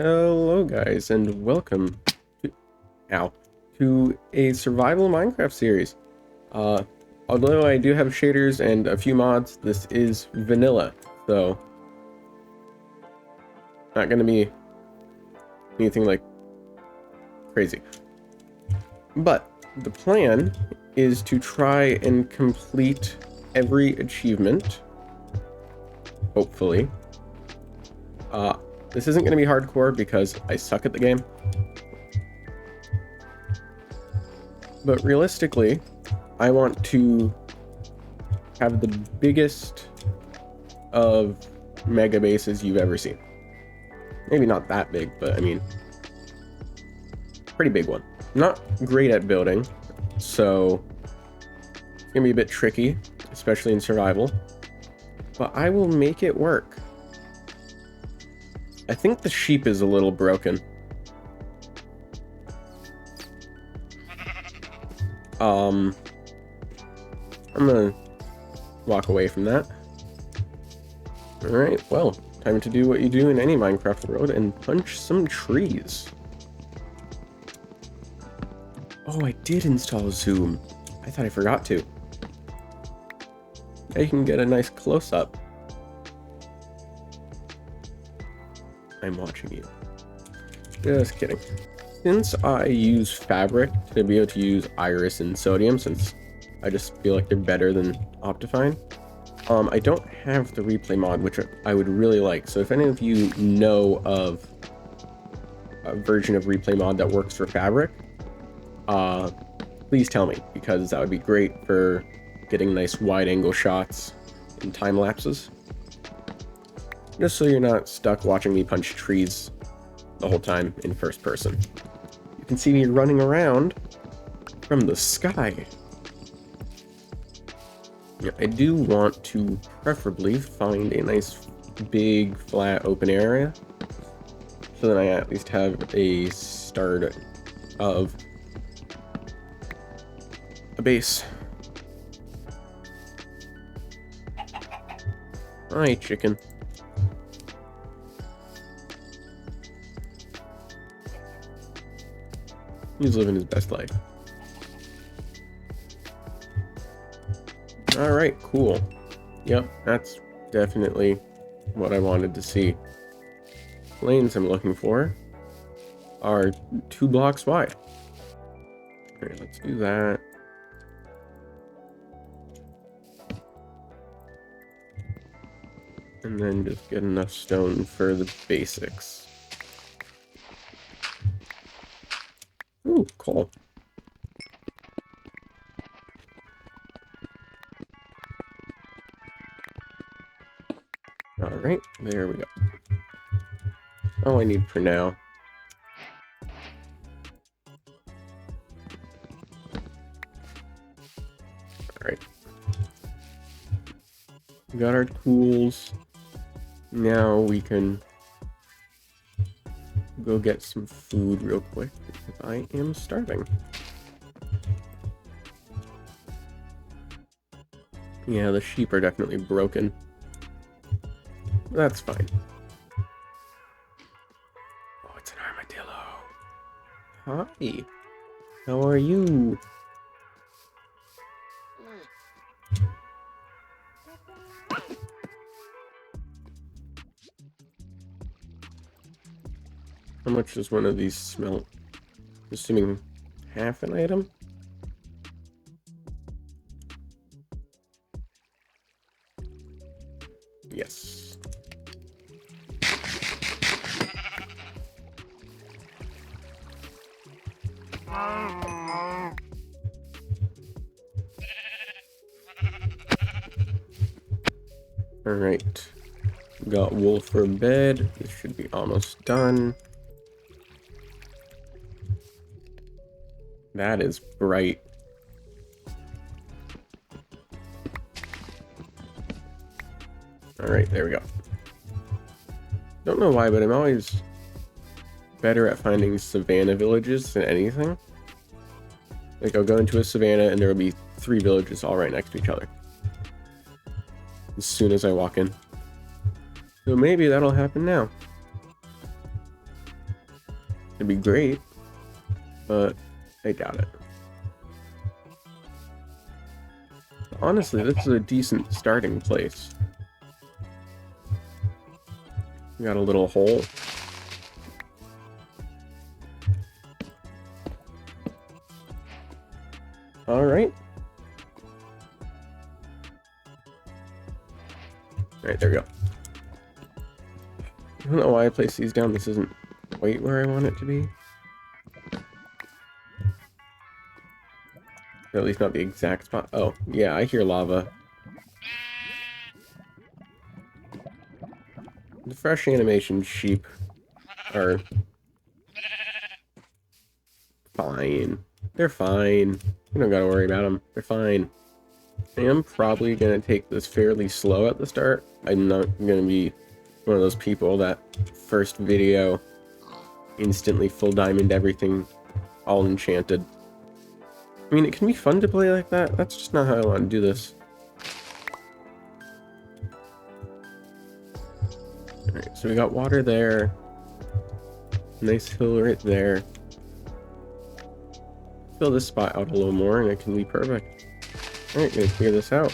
Hello guys and welcome to, to a survival Minecraft series. Although I do have shaders and a few mods, this is vanilla, so not gonna be anything like crazy. But the plan is to try and complete every achievement, hopefully. This isn't going to be hardcore because I suck at the game. But realistically, I want to have the biggest of mega bases you've ever seen. Maybe not that big, but I mean, pretty big one. Not great at building, so it's going to be a bit tricky, especially in survival. But I will make it work. I think the sheep is a little broken. I'm gonna walk away from that. Alright, well, time to do what you do in any Minecraft world and punch some trees. Oh, I did install zoom. I thought I forgot to. Now you can get a nice close-up. I'm watching you. Just kidding. Since I use fabric to be able to use iris and sodium, since I just feel like they're better than Optifine, I don't have the replay mod, which I would really like. So if any of you know of a version of replay mod that works for fabric, please tell me, because that would be great for getting nice wide angle shots and time lapses. Just so you're not stuck watching me punch trees the whole time in first person. You can see me running around from the sky. Yeah, I do want to preferably find a nice big flat open area, so that I at least have a start of a base. Hi, chicken. He's living his best life. Alright, cool. Yep, that's definitely what I wanted to see. Lanes I'm looking for are 2 blocks wide. Alright, let's do that. And then just get enough stone for the basics. Ooh, cool. Alright, there we go. All I need for now. Alright. We got our tools. Now we can go get some food real quick because I am starving. Yeah, the sheep are definitely broken. That's fine. Oh, it's an armadillo. Hi. How are you? How much does one of these smelt? Assuming half an item? Yes. Alright. Got wool for bed. This should be almost done. That is bright. Alright, there we go. Don't know why, but I'm always better at finding savanna villages than anything. Like, I'll go into a savanna and there will be 3 villages all right next to each other as soon as I walk in. So maybe that'll happen now. It'd be great, but I doubt it. Honestly, this is a decent starting place. We got a little hole. All right. All right, there we go. I don't know why I placed these down. This isn't quite where I want it to be. Or at least not the exact spot. Oh, yeah, I hear lava. The fresh animation sheep are fine. They're fine. You don't gotta worry about them. They're fine. I am probably gonna take this fairly slow at the start. I'm not gonna be one of those people that first video instantly full diamond everything, all enchanted. I mean, it can be fun to play like that. That's just not how I want to do this. Alright, so we got water there. Nice hill right there. Fill this spot out a little more and it can be perfect. Alright, gonna clear this out.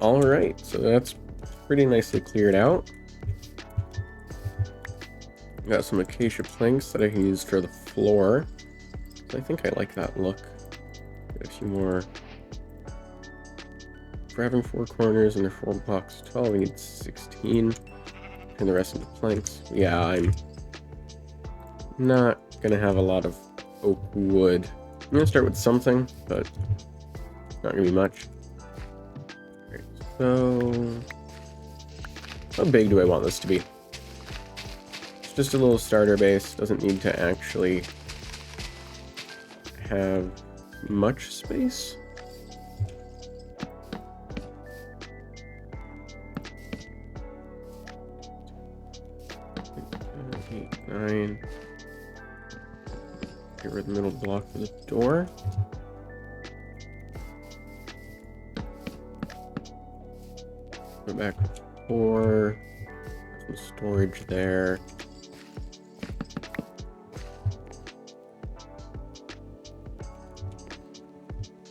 Alright, so that's pretty nicely cleared out. Got some acacia planks that I can use for the floor. I think I like that look. Get a few more. For having 4 corners and they're 4 blocks 12, we need 16. And the rest of the planks. Yeah, I'm not gonna have a lot of oak wood. I'm gonna start with something, but not gonna be much. Alright, so how big do I want this to be? It's just a little starter base, doesn't need to actually have much space. Eight, 9. Get rid of the middle block for the door. Go back 4. Some storage there.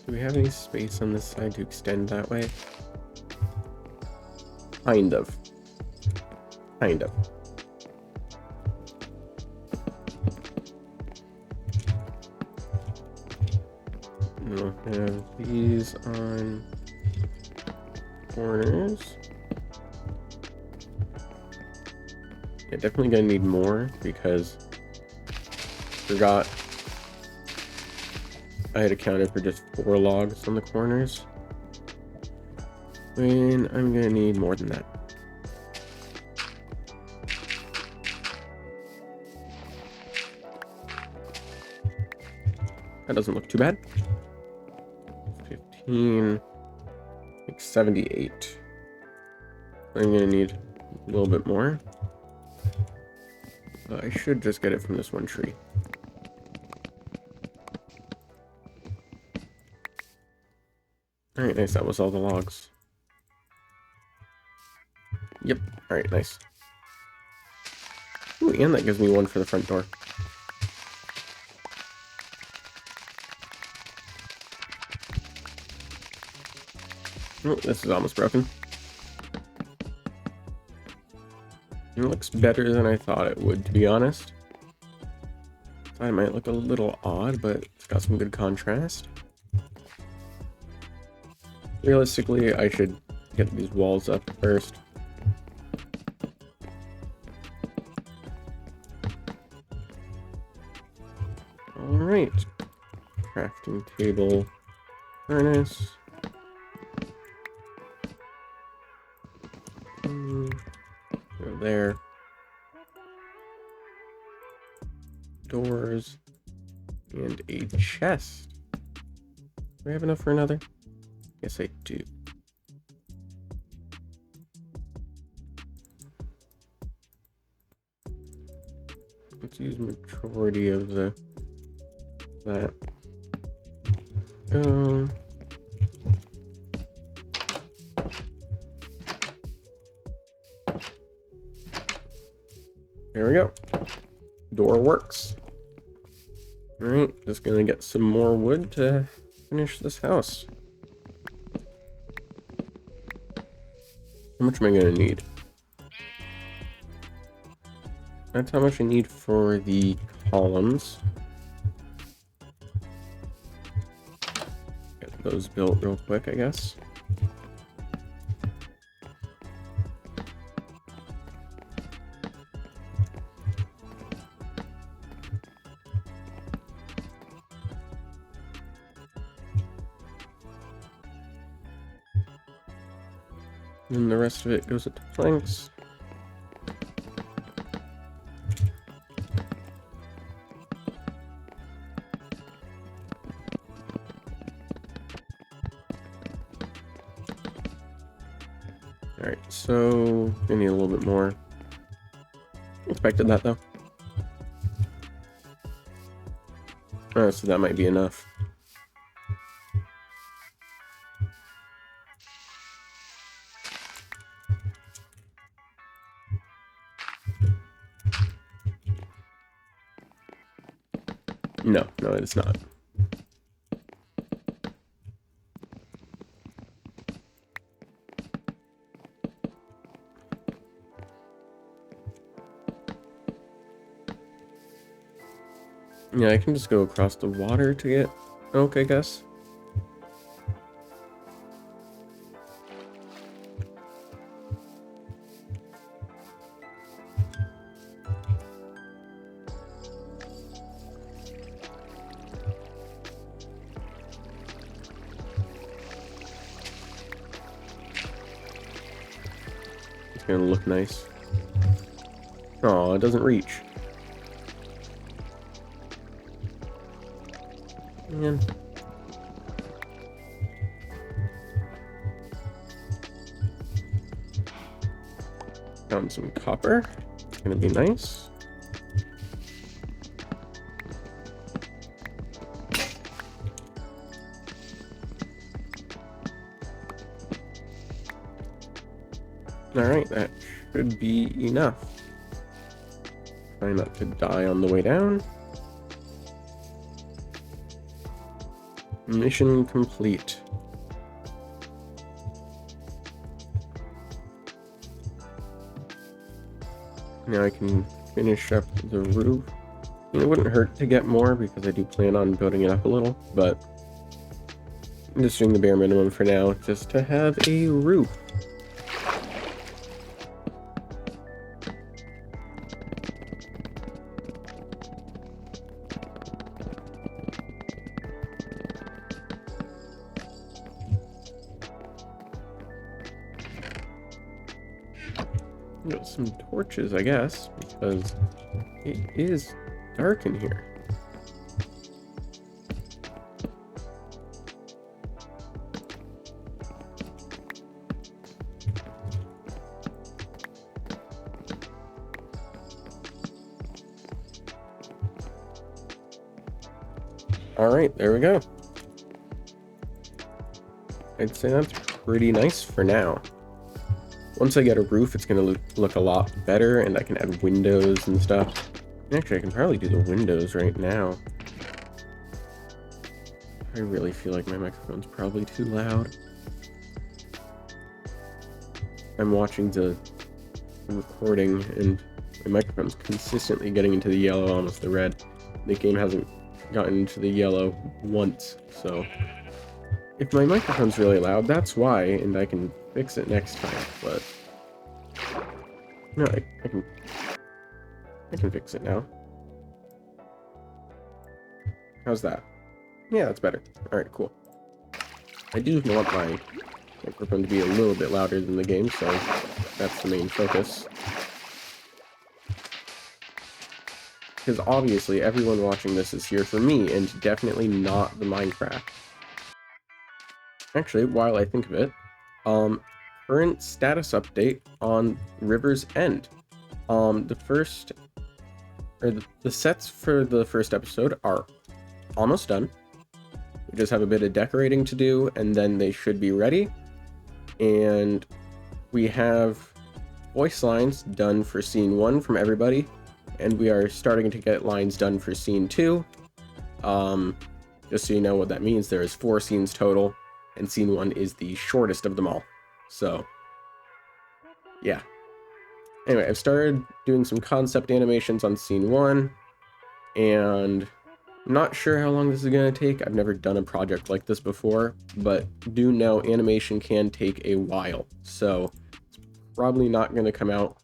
Do we have any space on this side to extend that way? Kind of. Kind of. We'll have these on corners. Yeah, definitely gonna need more because forgot I had accounted for just 4 logs on the corners. And I'm gonna need more than that. That doesn't look too bad. 15, like 78. I'm gonna need a little bit more. I should just get it from this one tree. Alright, nice. That was all the logs. Yep. Alright, nice. Ooh, and that gives me one for the front door. Oh, this is almost broken. It looks better than I thought it would, to be honest. Thought it might look a little odd, but it's got some good contrast. Realistically, I should get these walls up first. Alright. Crafting table. Furnace. Go there. Doors. And a chest. Do I have enough for another? Yes, I do. let's use majority of that. There we go. Door works. Alright, just gonna get some more wood to finish this house. How much am I gonna need? That's how much I need for the columns. Get those built real quick, I guess. And the rest of it goes into planks. Alright, so I need a little bit more. Expected that though. Oh, so that might be enough. No, it's not. Yeah, I can just go across the water to get oak, I guess. It's gonna look nice. Oh, it doesn't reach. Man. Found some copper. It's gonna be nice. Alright, that should be enough. Try not to die on the way down. Mission complete. Now I can finish up the roof. It wouldn't hurt to get more because I do plan on building it up a little, but I'm just doing the bare minimum for now, just to have a roof. Got some torches, I guess, because it is dark in here. Alright, there we go. I'd say that's pretty nice for now. Once I get a roof, it's going to look a lot better, and I can add windows and stuff. Actually, I can probably do the windows right now. I really feel like my microphone's probably too loud. I'm watching the recording, and my microphone's consistently getting into the yellow, almost the red. The game hasn't gotten into the yellow once, so if my microphone's really loud, that's why, and I can fix it next time, but no, I can fix it now. How's that? Yeah, that's better. Alright, cool. I do want my microphone to be a little bit louder than the game, so that's the main focus. Because obviously everyone watching this is here for me, and definitely not the Minecraft. Actually, while I think of it, current status update on River's End. The first or the sets for the first episode are almost done. We just have a bit of decorating to do, and then they should be ready. And we have voice lines done for scene 1 from everybody, and we are starting to get lines done for scene 2. Just so you know what that means, there is 4 scenes total, and scene 1 is the shortest of them all. So, yeah. Anyway, I've started doing some concept animations on scene 1, and I'm not sure how long this is going to take. I've never done a project like this before, but do know animation can take a while. So it's probably not going to come out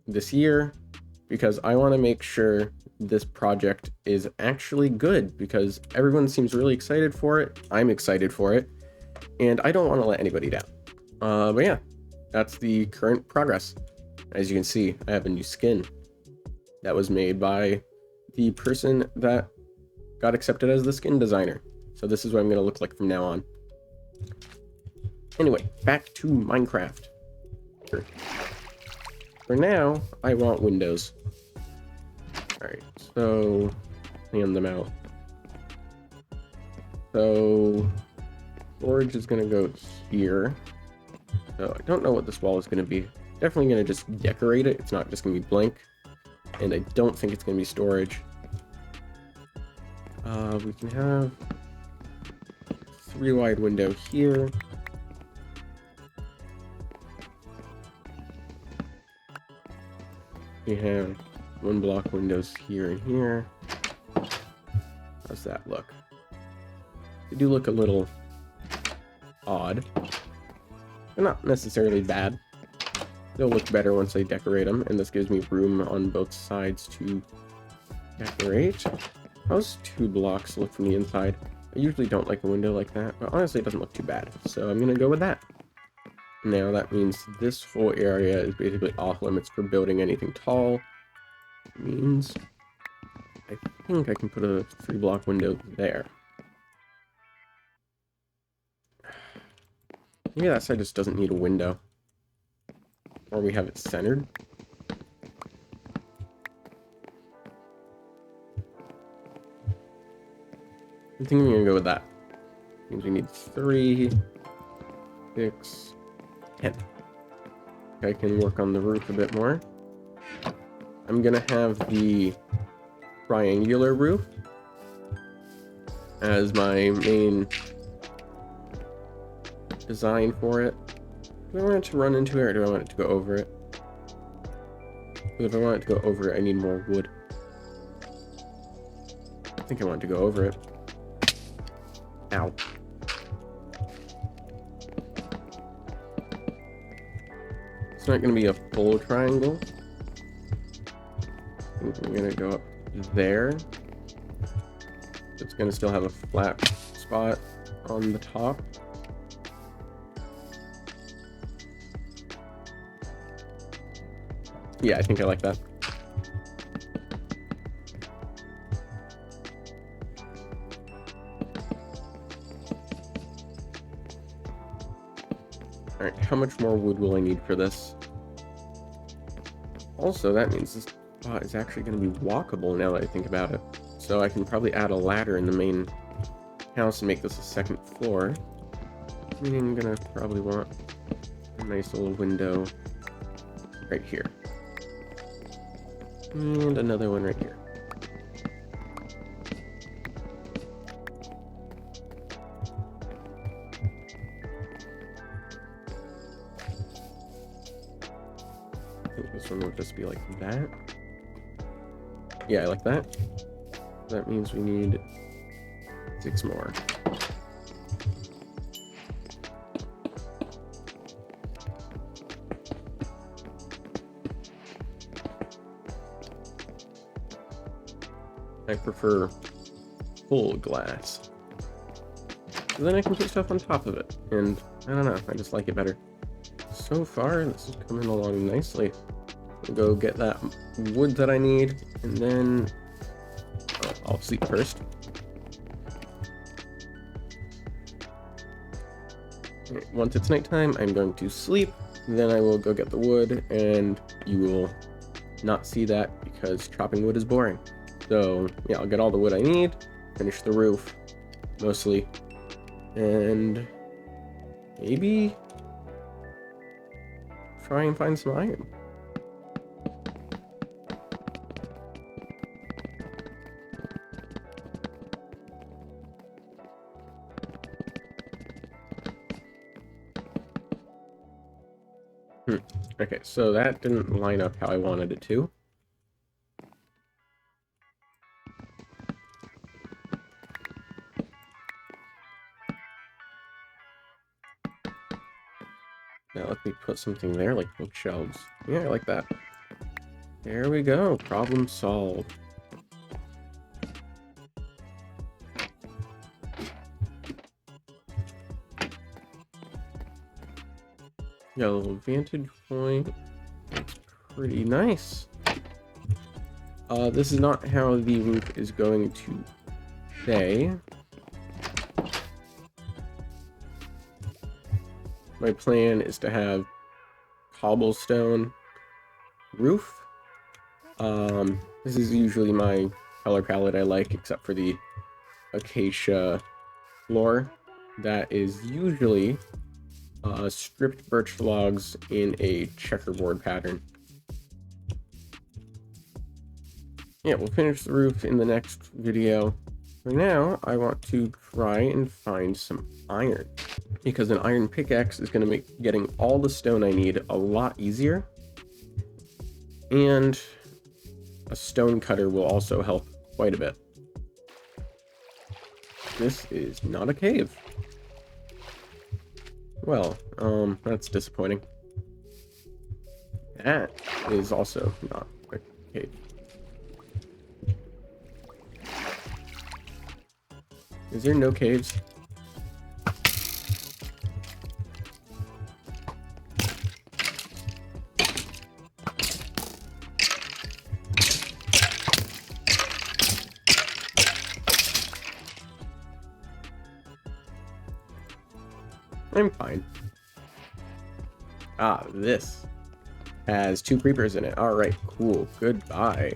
this year, because I want to make sure this project is actually good, because everyone seems really excited for it. I'm excited for it, and I don't want to let anybody down. But yeah, that's the current progress. As you can see, I have a new skin that was made by the person that got accepted as the skin designer. So this is what I'm going to look like from now on. Anyway, back to Minecraft. For now, I want windows. Alright, so hand them out. So storage is going to go here. So I don't know what this wall is going to be. Definitely going to just decorate it. It's not just going to be blank. And I don't think it's going to be storage. We can have 3 wide window here. We have 1 block windows here and here. How's that look? They do look a little odd. They're not necessarily bad. They'll look better once I decorate them, and this gives me room on both sides to decorate. How's 2 blocks look from the inside? I usually don't like a window like that, but honestly it doesn't look too bad, so I'm gonna go with that. Now that means this whole area is basically off limits for building anything tall. It means I think I can put a 3 block window there. Maybe that side just doesn't need a window. Or we have it centered. I think I'm gonna go with that. Means we need 3, 6, 10. I can work on the roof a bit more. I'm gonna have the triangular roof as my main design for it. Do I want it to run into it, or do I want it to go over it? Because if I want it to go over it, I need more wood. I think I want it to go over it. Ow. It's not going to be a full triangle. I think I'm going to go up there. It's going to still have a flat spot on the top. Yeah, I think I like that. Alright, how much more wood will I need for this? Also, that means this spot is actually going to be walkable now that I think about it. So I can probably add a ladder in the main house and make this a 2nd floor. Meaning I'm going to probably want a nice little window right here. And another one right here. I think this one will just be like that. Yeah, I like that. That means we need 6 more. I prefer full glass. So then I can put stuff on top of it. And I don't know, I just like it better. So far, this is coming along nicely. I'll go get that wood that I need, and then I'll sleep first. Once it's nighttime, I'm going to sleep. Then I will go get the wood, and you will not see that because chopping wood is boring. So yeah, I'll get all the wood I need, finish the roof, mostly, and maybe try and find some iron. Okay, so that didn't line up how I wanted it to. Now let me put something there, like bookshelves. Yeah, I like that. There we go. Problem solved. Got a little vantage point. It's pretty nice. This is not how the roof is going to stay. My plan is to have cobblestone roof. This is usually my color palette I like, except for the acacia floor. That is usually stripped birch logs in a checkerboard pattern. Yeah, we'll finish the roof in the next video. For now, I want to try and find some iron, because an iron pickaxe is going to make getting all the stone I need a lot easier. And a stone cutter will also help quite a bit. This is not a cave. Well, that's disappointing. That is also not a cave. Is there no caves? I'm fine. Ah, this has 2 creepers in it. Alright, cool. Goodbye.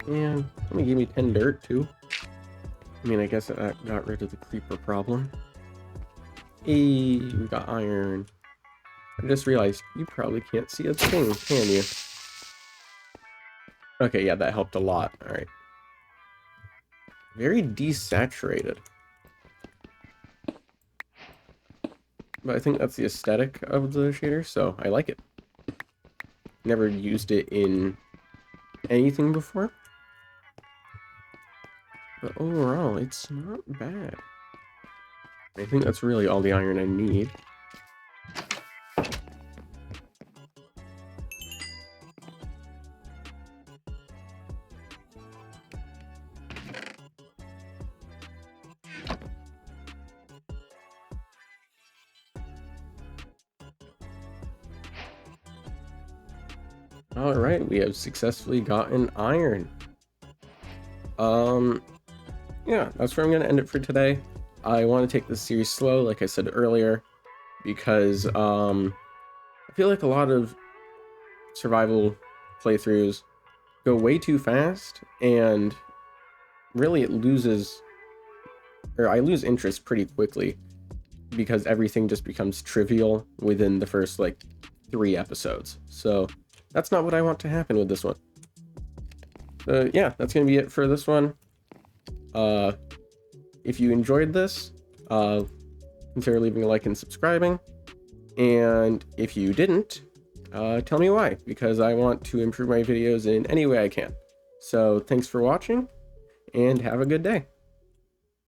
And let me give me 10 dirt too. I mean, I guess that got rid of the creeper problem. Hey, we got iron. I just realized you probably can't see a thing, can you? Okay, yeah, that helped a lot. Alright. Very desaturated. But I think that's the aesthetic of the shader, so I like it. Never used it in anything before. But overall, it's not bad. I think that's really all the iron I need. Alright, we have successfully gotten iron. Yeah, that's where I'm going to end it for today. I want to take this series slow, like I said earlier, because I feel like a lot of survival playthroughs go way too fast, and really it loses, or I lose interest pretty quickly, because everything just becomes trivial within the first, like, 3 episodes. So that's not what I want to happen with this one. Yeah, that's going to be it for this one. If you enjoyed this, consider leaving a like and subscribing. And if you didn't, tell me why, because I want to improve my videos in any way I can. So thanks for watching, and have a good day.